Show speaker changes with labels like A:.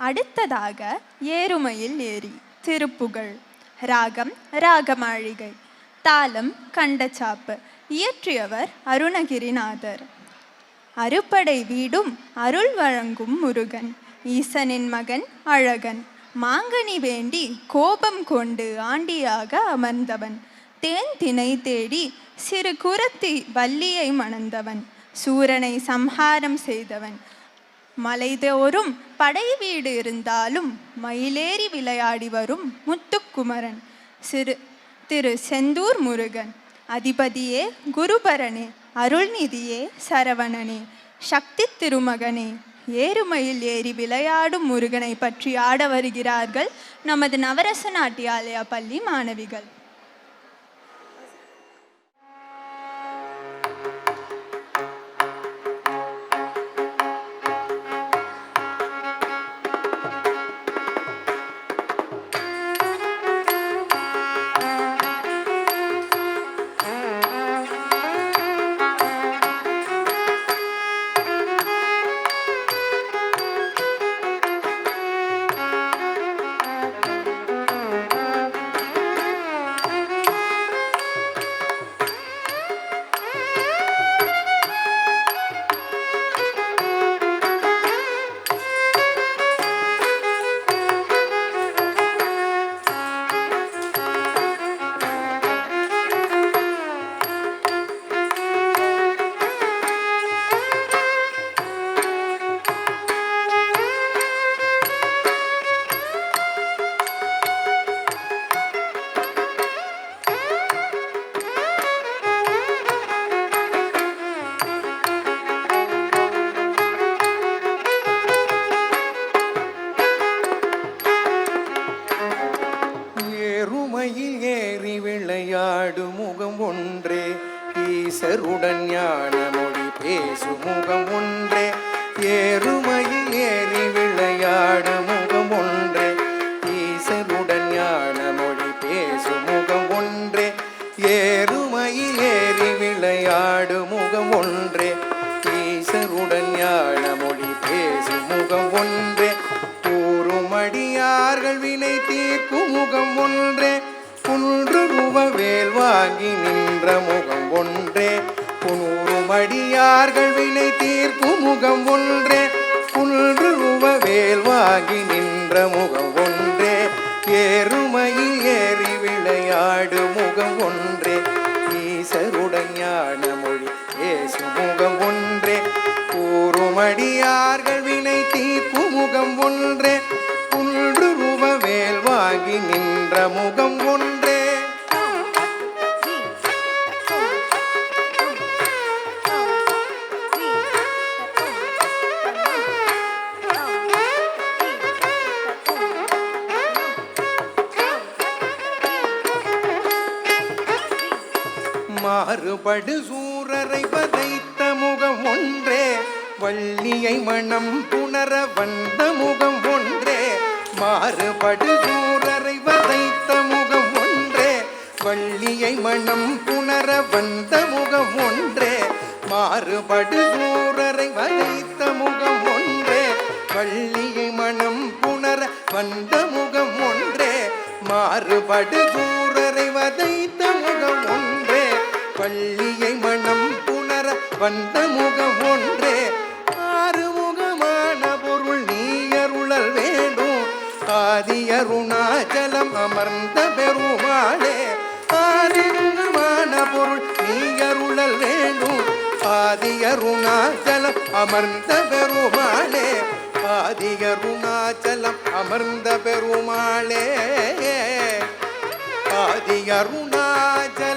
A: அடுத்ததாக ஏறுமையில் ஏரி திருப்புகழ். ராகம் ராகமாளிகை. தாளம் கண்டச்சாப்பு. இயற்றியவர் அருணகிரிநாதர். அறுபடை வீடும் அருள் வழங்கும் முருகன், ஈசனின் மகன் அழகன், மாங்கனி வேண்டி கோபம் கொண்டு ஆண்டியாக அமர்ந்தவன், தேன் தினை தேடி சிறு குரத்தி வள்ளியை மணந்தவன், சூரனை சம்ஹாரம் செய்தவன், மலைதோறும் படை வீடு இருந்தாலும் மயிலேறி விளையாடி வரும் முத்துக்குமரன், திரு செந்தூர் முருகன், அதிபதியே குருபரனே, அருள்நிதியே சரவணனே, சக்தி திருமகனே, ஏறுமையில் ஏறி விளையாடும் முருகனை பற்றி ஆட வருகிறார்கள் நமது நவரச நாட்டியாலயா பள்ளி மாணவிகள்.
B: முகம் ஒன்றே, ஈசருடன் ஞான மொழி பேசு முகம் ஒன்றே, ஏறுமையில் ஏறி விளையாடு முகம் ஒன்றே, ஈசருடன் ஞான மொழி பேசு முகம் ஒன்றே, ஏறுமையில் ஏறி விளையாடு முகம் ஒன்றே, ஈசருடன் ஞான மொழி பேசு முகம் ஒன்றே, கூறுமடியார்கள் வினை தீர்க்கும் முகம் ஒன்றே, குன்று வேல் வாங்கி நின்ற முகம் ஒன்றே, குனூறுமடியார்கள் வினை தீர்க்கும் முகம் ஒன்றே, குன்று வேல் வாங்கி நின்ற முகம் ஒன்றே, ஏறுமையில் ஏறி விளையாடு முகம் ஒன்றே, ஈசருடன் ஞான மொழி பேசு முகம் ஒன்றே, கூறுமடியார்கள் வினை தீர்க்கும் முகம் ஒன்றே, குன்று வேல் வாங்கி நின்ற முகம் ஒன்றே. மாறுபடு சூரரை வதைத்த முகம் ஒன்றே, வள்ளியை மனம் புணர வந்த முகம் ஒன்றே, மாறுபடு சூரரை வதைத்த முகம் ஒன்றே, வள்ளியை மனம் புணர வந்த முகம் ஒன்றே, மாறுபடு சூரரை வதைத்த முகம் ஒன்றே, வள்ளியை மனம் புணர வந்த முகம் ஒன்றே, மாறுபடு சூரரை வதைத்த முகம் ஒன்றே, வள்ளியை மனம் புணர வந்த முகம் ஒன்றே, ஆறுமுகமான பொருள் நீ அருளல் வேண்டும், ஆதி அருணாச்சலம் அமர்ந்த பெருமாளே, ஆறுமுகமான பொருள் நீ அருளல் வேண்டும், ஆதி அருணாச்சலம் அமர்ந்த பெருமாளே, ஆதி அருணாச்சலம் அமர்ந்த பெருமாளே, ஆதி அருணாச்சலம்